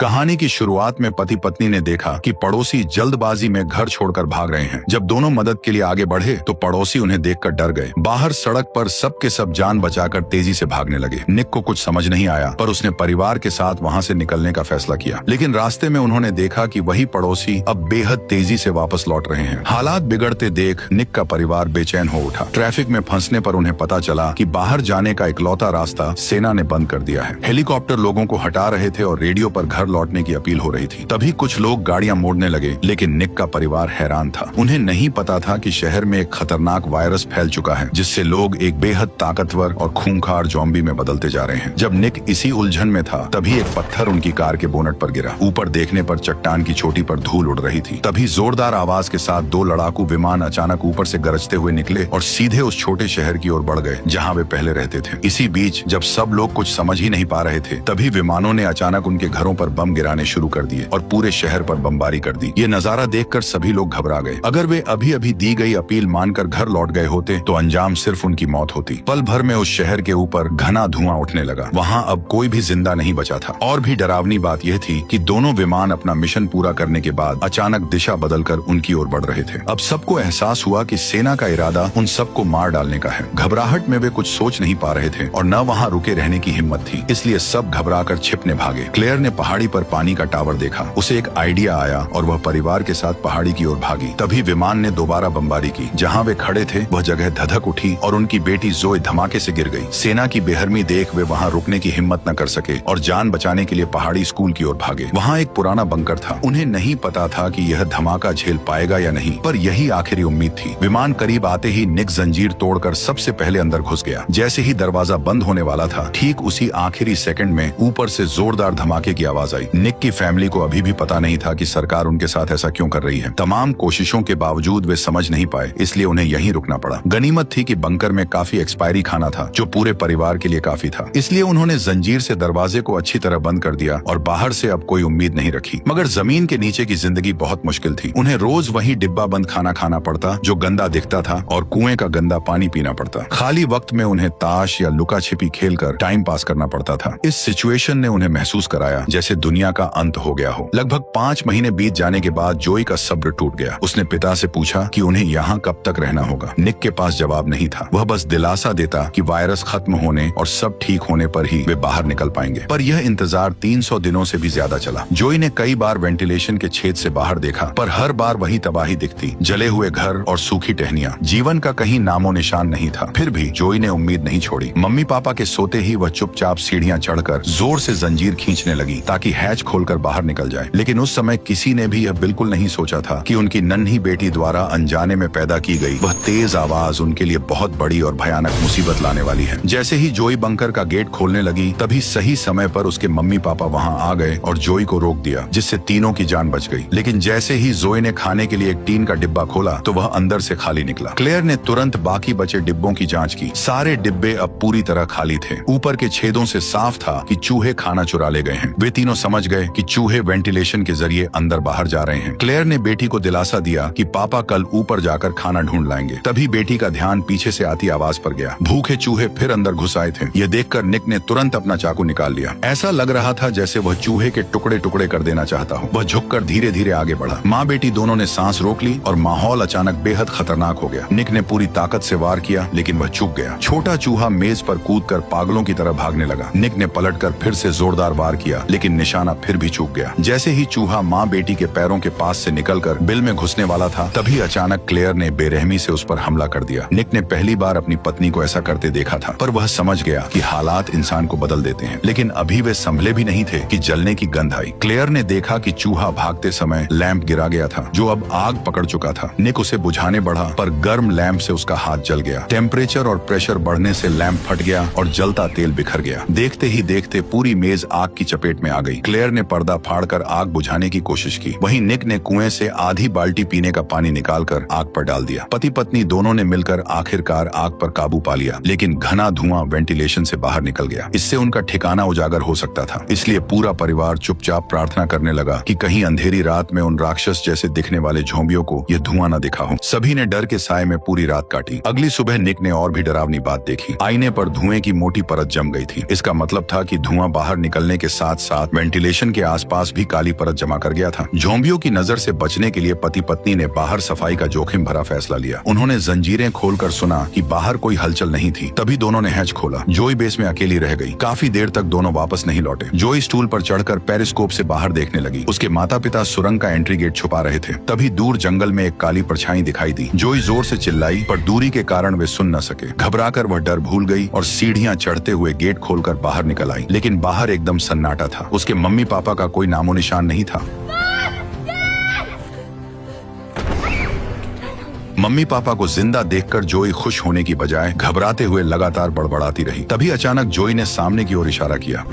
कहानी की शुरुआत में पति पत्नी ने देखा कि पड़ोसी जल्दबाजी में घर छोड़कर भाग रहे हैं। जब दोनों मदद के लिए आगे बढ़े तो पड़ोसी उन्हें देखकर डर गए। बाहर सड़क पर सब के सब जान बचाकर तेजी से भागने लगे। निक को कुछ समझ नहीं आया, पर उसने परिवार के साथ वहां से निकलने का फैसला किया। लेकिन रास्ते में उन्होंने देखा कि वही पड़ोसी अब बेहद तेजी से वापस लौट रहे हैं। हालात बिगड़ते देख निक का परिवार बेचैन हो उठा। ट्रैफिक में फंसने पर उन्हें पता चला कि बाहर जाने का इकलौता रास्ता सेना ने बंद कर दिया है। हेलीकॉप्टर लोगों को हटा रहे थे और रेडियो पर घर लौटने की अपील हो रही थी। तभी कुछ लोग गाड़ियां मोड़ने लगे, लेकिन निक का परिवार हैरान था। उन्हें नहीं पता था कि शहर में एक खतरनाक वायरस फैल चुका है, जिससे लोग एक बेहद ताकतवर और खूंखार ज़ॉम्बी में बदलते जा रहे हैं। जब निक इसी उलझन में था, तभी एक पत्थर उनकी कार के बोनट पर गिरा। ऊपर देखने पर चट्टान की चोटी पर धूल उड़ रही थी। तभी जोरदार आवाज के साथ दो लड़ाकू विमान अचानक ऊपर से गरजते हुए निकले और सीधे उस छोटे शहर की ओर बढ़ गए जहाँ वे पहले रहते थे। इसी बीच जब सब लोग कुछ समझ ही नहीं पा रहे थे, तभी विमानों ने अचानक उनके घरों पर बम गिराने शुरू कर दिए और पूरे शहर पर बमबारी कर दी। ये नजारा देखकर सभी लोग घबरा गए। अगर वे अभी अभी दी गई अपील मानकर घर लौट गए होते तो अंजाम सिर्फ उनकी मौत होती। पल भर में उस शहर के ऊपर घना धुआं उठने लगा। वहाँ अब कोई भी जिंदा नहीं बचा था। और भी डरावनी बात यह थी कि दोनों विमान अपना मिशन पूरा करने के बाद अचानक दिशा बदलकर उनकी ओर बढ़ रहे थे। अब सबको एहसास हुआ कि सेना का इरादा उन सबको मार डालने का है। घबराहट में वे कुछ सोच नहीं पा रहे थे और न वहाँ रुके रहने की हिम्मत थी, इसलिए सब घबराकर छिपने भागे। क्लेयर ने पहाड़ी पर पानी का टावर देखा। उसे एक आइडिया आया और वह परिवार के साथ पहाड़ी की ओर भागी। तभी विमान ने दोबारा बमबारी की। जहाँ वे खड़े थे वह जगह धधक उठी और उनकी बेटी जोए धमाके से गिर गई। सेना की बेहरमी देख वे वहाँ रुकने की हिम्मत न कर सके और जान बचाने के लिए पहाड़ी स्कूल की ओर भागे। वहाँ एक पुराना बंकर था। उन्हें नहीं पता था कि यह धमाका झेल पाएगा या नहीं, पर यही आखिरी उम्मीद थी। विमान करीब आते ही निक जंजीर तोड़कर सबसे पहले अंदर घुस गया। जैसे ही दरवाजा बंद होने वाला था, ठीक उसी आखिरी सेकंड में ऊपर से जोरदार धमाके की आवाज आई। निक की फैमिली को अभी भी पता नहीं था कि सरकार उनके साथ ऐसा क्यों कर रही है। तमाम कोशिशों के बावजूद वे समझ नहीं पाए, इसलिए उन्हें यहीं रुकना पड़ा। गनीमत थी कि बंकर में काफी एक्सपायरी खाना था, जो पूरे परिवार के लिए काफी था। इसलिए उन्होंने जंजीर से दरवाजे को अच्छी तरह बंद कर दिया और बाहर से अब कोई उम्मीद नहीं रखी। मगर जमीन के नीचे की जिंदगी बहुत मुश्किल थी। उन्हें रोज वही डिब्बा बंद खाना खाना पड़ता, जो गंदा दिखता था, और कुएं का गंदा पानी पीना पड़ता। खाली वक्त में उन्हें ताश या लुका छिपी खेलकर टाइम पास करना पड़ता था। इस सिचुएशन ने उन्हें महसूस कराया जैसे दुनिया का अंत हो गया हो। लगभग 5 महीने बीत जाने के बाद जोई का सब्र टूट गया। उसने पिता से पूछा कि उन्हें यहाँ कब तक रहना होगा। निक के पास जवाब नहीं था। वह बस दिलासा देता कि वायरस खत्म होने और सब ठीक होने पर ही वे बाहर निकल पाएंगे। पर यह इंतजार 300 दिनों से भी ज्यादा चला। जोई ने कई बार वेंटिलेशन के छेद से बाहर देखा, पर हर बार वही तबाही दिखती, जले हुए घर और सूखी टहनियां। जीवन का कहीं नामो निशान नहीं था। फिर भी जोई ने उम्मीद नहीं छोड़ी। मम्मी पापा के सोते ही वह चुपचाप सीढ़ियां चढ़कर जोर से जंजीर खींचने लगी ताकि हैच खोलकर बाहर निकल जाए। लेकिन उस समय किसी ने भी यह बिल्कुल नहीं सोचा था कि उनकी नन्ही बेटी द्वारा अनजाने में पैदा की गई वह तेज आवाज उनके लिए बहुत बड़ी और भयानक मुसीबत लाने वाली है। जैसे ही जोई बंकर का गेट खोलने लगी, तभी सही समय पर उसके मम्मी पापा वहां आ गए और जोई को रोक दिया, जिससे तीनों की जान बच गई। लेकिन जैसे ही जोई ने खाने के लिए एक टीन का डिब्बा खोला तो वह अंदर से खाली निकला। क्लेयर ने तुरंत बाकी बचे डिब्बों की जांच की। सारे डिब्बे अब पूरी तरह खाली थे। ऊपर के छेदों से साफ था कि चूहे खाना चुरा ले गए हैं। वे तीनों समझ गए कि चूहे वेंटिलेशन के जरिए अंदर बाहर जा रहे हैं। क्लेयर ने बेटी को दिलासा दिया कि पापा कल ऊपर जाकर खाना ढूंढ लाएंगे। तभी बेटी का ध्यान पीछे से आती आवाज पर गया। भूखे चूहे फिर अंदर घुस आए थे। यह देखकर निक ने तुरंत अपना चाकू निकाल लिया। ऐसा लग रहा था जैसे वह चूहे के टुकड़े टुकड़े कर देना चाहता हो। वह झुककर धीरे धीरे आगे बढ़ा। माँ बेटी दोनों ने सांस रोक ली और माहौल अचानक बेहद खतरनाक हो गया। निक ने पूरी ताकत से वार किया, लेकिन वह चूक गया। छोटा चूहा मेज पर कूदकर पागलों की तरह भागने लगा। निक ने पलटकर फिर से जोरदार वार किया, लेकिन निशाना फिर भी चूक गया। जैसे ही चूहा माँ बेटी के पैरों के पास से निकलकर बिल में घुसने वाला था, तभी अचानक क्लेयर ने बेरहमी से उस पर हमला कर दिया। निक ने पहली बार अपनी पत्नी को ऐसा करते देखा था, पर वह समझ गया कि हालात इंसान को बदल देते हैं। लेकिन अभी वे संभले भी नहीं थे कि जलने की गंध आई। क्लेयर ने देखा कि चूहा भागते समय लैंप गिरा गया था, जो अब आग पकड़ चुका था। निक उसे बुझाने बढ़ा, पर गर्म लैंप से उसका हाथ जल गया। टेम्परेचर और प्रेशर बढ़ने से लैंप फट गया और जलता तेल बिखर गया। देखते ही देखते पूरी मेज आग की चपेट में आ गई। क्लेयर ने पर्दा फाड़कर आग बुझाने की कोशिश की। वहीं निक ने कुएं से आधी बाल्टी पीने का पानी निकालकर आग पर डाल दिया। पति पत्नी दोनों ने मिलकर आखिरकार आग पर काबू पा लिया, लेकिन घना धुआं वेंटिलेशन से बाहर निकल गया। इससे उनका ठिकाना उजागर हो सकता था। इसलिए पूरा परिवार चुपचाप प्रार्थना करने लगा कि कहीं अंधेरी रात में उन राक्षस जैसे दिखने वाले झोंबियों को यह धुआं न दिखा हो। सभी ने डर के साए में पूरी रात काटी। अगली सुबह निक ने और भी डरावनी बात देखी। आईने पर धुएं की मोटी परत जम गई थी। इसका मतलब था कि धुआं बाहर निकलने के साथ साथ वेंटिलेशन के आसपास भी काली परत जमा कर गया था। ज़ॉम्बियों की नजर से बचने के लिए पति पत्नी ने बाहर सफाई का जोखिम भरा फैसला लिया। उन्होंने जंजीरें खोलकर सुना कि बाहर कोई हलचल नहीं थी। तभी दोनों ने हैच खोला। जोई बेस में अकेली रह गई। काफी देर तक दोनों वापस नहीं लौटे। जोई स्टूल पर चढ़कर पेरिस्कोप से बाहर देखने लगी। उसके माता पिता सुरंग का एंट्री गेट छुपा रहे थे। तभी दूर जंगल में एक काली परछाई दिखाई दी। जोई जोर से चिल्लाई, पर दूरी के कारण वे सुन न सके। घबराकर वह डर भूल गई और सीढ़ियां चढ़ते हुए गेट खोलकर बाहर निकल आई। लेकिन बाहर एकदम सन्नाटा था। उसके मम्मी पापा का कोई नामो निशान नहीं था। मम्मी पापा को जिंदा देखकर जोई खुश होने की बजाय घबराते हुए लगातार बड़बड़ाती रही। तभी अचानक जोई ने सामने की ओर इशारा किया।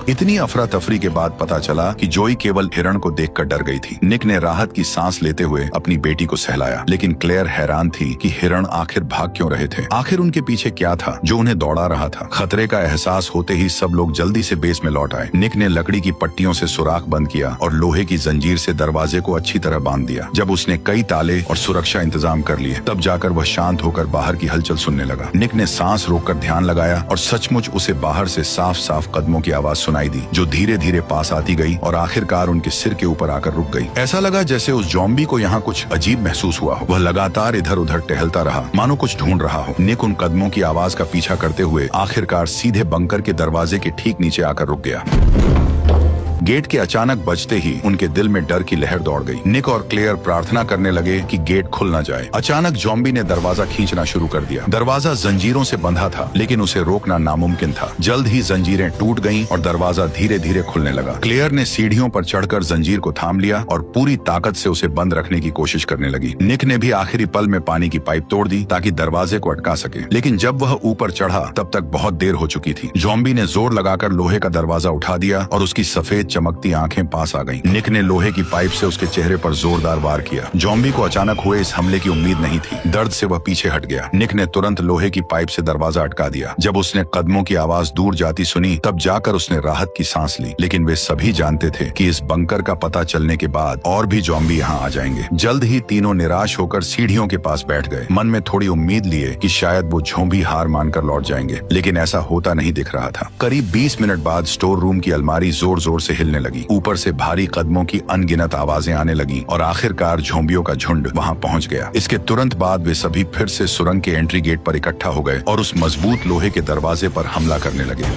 इतनी अफरा तफरी के बाद पता चला कि जोई केवल हिरण को देखकर डर गई थी। निक ने राहत की सांस लेते हुए अपनी बेटी को सहलाया, लेकिन क्लेयर हैरान थी कि हिरण आखिर भाग क्यों रहे थे। आखिर उनके पीछे क्या था जो उन्हें दौड़ा रहा था। खतरे का एहसास होते ही सब लोग जल्दी से बेस में लौट आए। निक ने लकड़ी की पट्टियों से सुराख बंद किया और लोहे की जंजीर से दरवाजे को अच्छी तरह बांध दिया। जब उसने कई ताले और सुरक्षा इंतजाम कर लिए, तब जाकर वह शांत होकर बाहर की हलचल सुनने लगा। निक ने सांस रोककर ध्यान लगाया और सचमुच उसे बाहर से साफ साफ कदमों की आवाज सुनाई दी, जो धीरे धीरे पास आती गई और आखिरकार उनके सिर के ऊपर आकर रुक गई। ऐसा लगा जैसे उस ज़ॉम्बी को यहाँ कुछ अजीब महसूस हुआ हो। वह लगातार इधर उधर टहलता रहा, मानो कुछ ढूंढ रहा हो। निक उन कदमों की आवाज का पीछा करते हुए आखिरकार सीधे बंकर के दरवाजे के ठीक नीचे आकर रुक गया। गेट के अचानक बजते ही उनके दिल में डर की लहर दौड़ गई। निक और क्लेयर प्रार्थना करने लगे कि गेट खुल न जाए। अचानक ज़ॉम्बी ने दरवाजा खींचना शुरू कर दिया। दरवाजा जंजीरों से बंधा था, लेकिन उसे रोकना नामुमकिन था। जल्द ही जंजीरें टूट गईं और दरवाजा धीरे धीरे खुलने लगा। क्लेयर ने सीढ़ियों पर चढ़कर जंजीर को थाम लिया और पूरी ताकत से उसे बंद रखने की कोशिश करने लगी। निक ने भी आखिरी पल में पानी की पाइप तोड़ दी ताकि दरवाजे को अटका सके, लेकिन जब वह ऊपर चढ़ा तब तक बहुत देर हो चुकी थी। ज़ॉम्बी ने जोर लगाकर लोहे का दरवाजा उठा दिया और उसकी सफेद चमकती आंखें पास आ गईं। निक ने लोहे की पाइप से उसके चेहरे पर जोरदार वार किया। ज़ॉम्बी को अचानक हुए इस हमले की उम्मीद नहीं थी। दर्द से वह पीछे हट गया। निक ने तुरंत लोहे की पाइप से दरवाजा अटका दिया। जब उसने कदमों की आवाज दूर जाती सुनी, तब जाकर उसने राहत की सांस ली। लेकिन वे सभी जानते थे कि इस बंकर का पता चलने के बाद और भी ज़ॉम्बी यहाँ आ जाएंगे। जल्द ही तीनों निराश होकर सीढ़ियों के पास बैठ गए, मन में थोड़ी उम्मीद लिए कि शायद वो ज़ॉम्बी हार मानकर लौट जाएंगे, लेकिन ऐसा होता नहीं दिख रहा था। करीब 20 मिनट बाद स्टोर रूम की अलमारी जोर जोर से हिलने लगी। ऊपर से भारी कदमों की अनगिनत आवाजें आने लगी और आखिरकार ज़ॉम्बियों का झुंड वहां पहुंच गया। इसके तुरंत बाद वे सभी फिर से सुरंग के एंट्री गेट पर इकट्ठा हो गए और उस मजबूत लोहे के दरवाजे पर हमला करने लगे।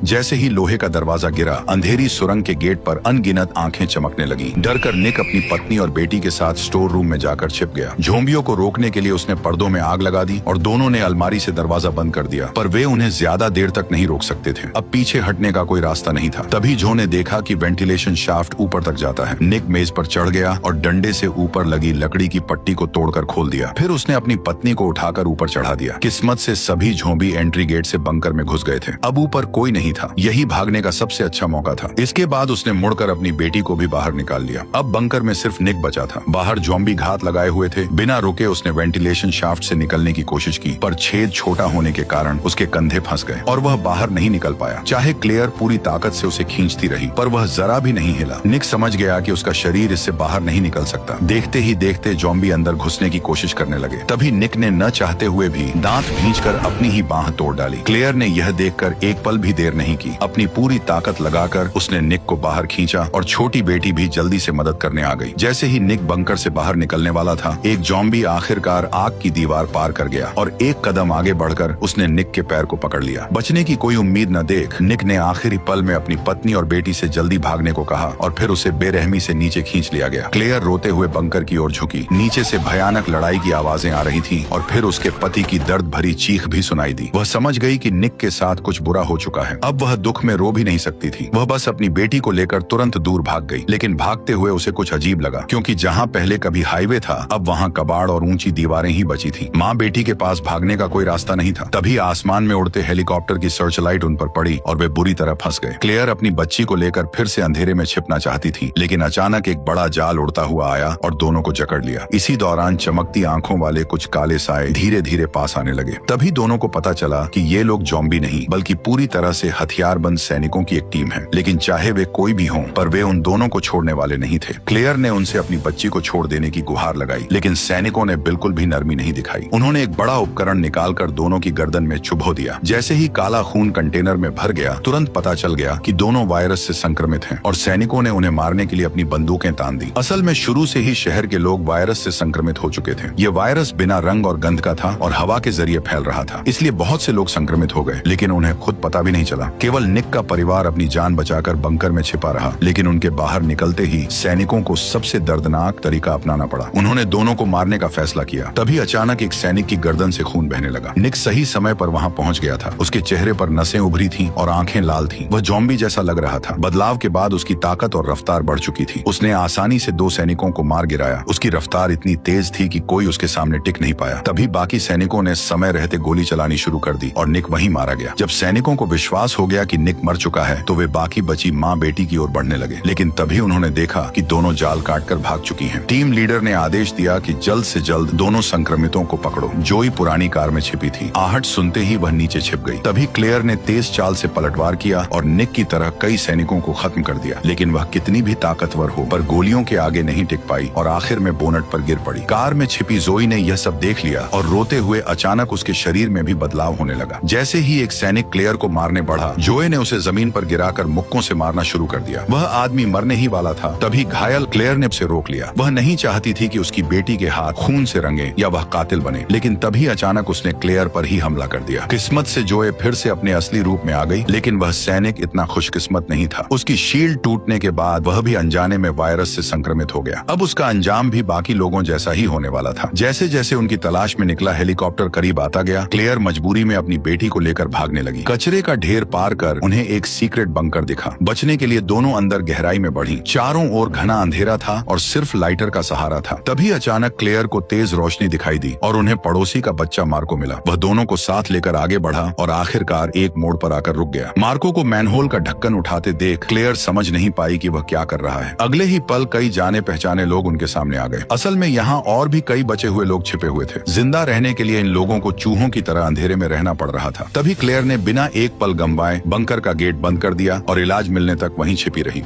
जैसे ही लोहे का दरवाजा गिरा, अंधेरी सुरंग के गेट पर अनगिनत आंखें चमकने लगी। डरकर निक अपनी पत्नी और बेटी के साथ स्टोर रूम में जाकर छिप गया। ज़ॉम्बियों को रोकने के लिए उसने पर्दों में आग लगा दी और दोनों ने अलमारी से दरवाजा बंद कर दिया, पर वे उन्हें ज्यादा देर तक नहीं रोक सकते थे। अब पीछे हटने का कोई रास्ता नहीं था। तभी जो ने देखा कि वेंटिलेशन शाफ्ट ऊपर तक जाता है। निक मेज पर चढ़ गया और डंडे से ऊपर लगी लकड़ी की पट्टी को तोड़कर खोल दिया। फिर उसने अपनी पत्नी को उठाकर ऊपर चढ़ा दिया। किस्मत से सभी ज़ॉम्बी एंट्री गेट से बंकर में घुस गए थे। अब ऊपर कोई नहीं था। यही भागने का सबसे अच्छा मौका था। इसके बाद उसने मुड़कर अपनी बेटी को भी बाहर निकाल लिया। अब बंकर में सिर्फ निक बचा था। बाहर ज़ॉम्बी घात लगाए हुए थे। बिना रुके उसने वेंटिलेशन शाफ्ट से निकलने की कोशिश की, पर छेद छोटा होने के कारण उसके कंधे फंस गए और वह बाहर नहीं निकल पाया। चाहे क्लेयर पूरी ताकत से उसे खींचती रही, पर वह जरा भी नहीं हिला। निक समझ गया कि उसका शरीर इससे बाहर नहीं निकल सकता। देखते ही देखते ज़ॉम्बी अंदर घुसने की कोशिश करने लगे। तभी निक ने न चाहते हुए भी दांत खींचकर अपनी ही बांह तोड़ डाली। क्लेयर ने यह देखकर एक पल भी देर नहीं की। अपनी पूरी ताकत लगाकर उसने निक को बाहर खींचा और छोटी बेटी भी जल्दी से मदद करने आ गई। जैसे ही निक बंकर से बाहर निकलने वाला था, एक ज़ॉम्बी आखिरकार आग की दीवार पार कर गया और एक कदम आगे बढ़कर उसने निक के पैर को पकड़ लिया। बचने की कोई उम्मीद न देख निक ने आखिरी पल में अपनी पत्नी और बेटी से जल्दी भागने को कहा और फिर उसे बेरहमी से नीचे खींच लिया गया। क्लेयर रोते हुए बंकर की ओर झुकी। नीचे से भयानक लड़ाई की आवाजें आ रही थी और फिर उसके पति की दर्द भरी चीख भी सुनाई दी। वह समझ गई कि निक के साथ कुछ बुरा हो चुका है। अब वह दुख में रो भी नहीं सकती थी। वह बस अपनी बेटी को लेकर तुरंत दूर भाग गई। लेकिन भागते हुए उसे कुछ अजीब लगा, क्योंकि जहाँ पहले कभी हाईवे था, अब वहाँ कबाड़ और ऊंची दीवारें ही बची थी। माँ बेटी के पास भागने का कोई रास्ता नहीं था। तभी आसमान में उड़ते हेलीकॉप्टर की सर्च लाइट उन पर पड़ी और वे बुरी तरह फंस गए। क्लेयर अपनी बच्ची को लेकर फिर से अंधेरे में छिपना चाहती थी, लेकिन अचानक एक बड़ा जाल उड़ता हुआ आया और दोनों को जकड़ लिया। इसी दौरान चमकती आंखों वाले कुछ काले साए धीरे धीरे पास आने लगे। तभी दोनों को पता चला कि ये लोग ज़ॉम्बी नहीं, बल्कि पूरी तरह से हथियारबंद सैनिकों की एक टीम है, लेकिन चाहे वे कोई भी हों, पर वे उन दोनों को छोड़ने वाले नहीं थे। क्लेयर ने उनसे अपनी बच्ची को छोड़ देने की गुहार लगाई, लेकिन सैनिकों ने बिल्कुल भी नरमी नहीं दिखाई। उन्होंने एक बड़ा उपकरण निकालकर दोनों की गर्दन में चुभो दिया। जैसे ही काला खून कंटेनर में भर गया, तुरंत पता चल गया कि दोनों वायरस से संक्रमित हैं और सैनिकों ने उन्हें मारने के लिए अपनी बंदूकें तान दी। असल में शुरू से ही शहर के लोग वायरस से संक्रमित हो चुके थे। ये वायरस बिना रंग और गंध का था और हवा के जरिए फैल रहा था, इसलिए बहुत से लोग संक्रमित हो गए, लेकिन उन्हें खुद पता भी नहीं चला। केवल निक का परिवार अपनी जान बचाकर बंकर में छिपा रहा, लेकिन उनके बाहर निकलते ही सैनिकों को सबसे दर्दनाक तरीका अपनाना पड़ा। उन्होंने दोनों को मारने का फैसला किया। तभी अचानक एक सैनिक की गर्दन से खून बहने लगा। निक सही समय पर वहां पहुंच गया था। उसके चेहरे पर नसें उभरी थीं और आंखें लाल थीं। वह ज़ॉम्बी जैसा लग रहा था। बदलाव के बाद उसकी ताकत और रफ्तार बढ़ चुकी थी। उसने आसानी से 2 सैनिकों को मार गिराया। उसकी रफ्तार इतनी तेज थी कि कोई उसके सामने टिक नहीं पाया। तभी बाकी सैनिकों ने समय रहते गोली चलानी शुरू कर दी और निक वहीं मारा गया। जब सैनिकों को विश्वास हो गया कि निक मर चुका है, तो वे बाकी बची माँ बेटी की ओर बढ़ने लगे, लेकिन तभी उन्होंने देखा कि दोनों जाल काटकर भाग चुकी हैं। टीम लीडर ने आदेश दिया कि जल्द से जल्द दोनों संक्रमितों को पकड़ो। जोई पुरानी कार में छिपी थी। आहट सुनते ही वह नीचे छिप गई। तभी क्लेयर ने तेज चाल से पलटवार किया और निक की तरह कई सैनिकों को खत्म कर दिया, लेकिन वह कितनी भी ताकतवर हो, पर गोलियों के आगे नहीं टिक पाई और आखिर में बोनट पर गिर पड़ी। कार में छिपी जोई ने यह सब देख लिया और रोते हुए अचानक उसके शरीर में भी बदलाव होने लगा। जैसे ही एक सैनिक क्लेयर को मारने बढ़ा, जोए ने उसे जमीन पर गिराकर मुक्कों से मारना शुरू कर दिया। वह आदमी मरने ही वाला था। तभी घायल क्लेयर ने उसे रोक लिया। वह नहीं चाहती थी कि उसकी बेटी के हाथ खून से रंगे या वह कातिल बने, लेकिन तभी अचानक उसने क्लेयर पर ही हमला कर दिया। किस्मत से जोए फिर से अपने असली रूप में आ गई, लेकिन वह सैनिक इतना खुशकिस्मत नहीं था। उसकी शील्ड टूटने के बाद वह भी अनजाने में वायरस से संक्रमित हो गया। अब उसका अंजाम भी बाकी लोगों जैसा ही होने वाला था। जैसे जैसे उनकी तलाश में निकला हेलीकॉप्टर करीब आता गया, क्लेयर मजबूरी में अपनी बेटी को लेकर भागने लगी। कचरे का ढेर पार कर उन्हें एक सीक्रेट बंकर दिखा। बचने के लिए दोनों अंदर गहराई में बढ़ी। चारों ओर घना अंधेरा था और सिर्फ लाइटर का सहारा था। तभी अचानक क्लेयर को तेज रोशनी दिखाई दी और उन्हें पड़ोसी का बच्चा मार्को मिला। वह दोनों को साथ लेकर आगे बढ़ा और आखिरकार एक मोड़ पर आकर रुक गया। मार्को को मैनहोल का ढक्कन उठाते देख क्लेयर समझ नहीं पाई कि वह क्या कर रहा है। अगले ही पल कई जाने पहचाने लोग उनके सामने आ गए। असल में यहाँ और भी कई बचे हुए लोग छिपे हुए थे। जिंदा रहने के लिए इन लोगों को चूहों की तरह अंधेरे में रहना पड़ रहा था। तभी क्लेयर ने बिना एक पल गंवाए बंकर का गेट बंद कर दिया और इलाज मिलने तक वहीं छिपी रही।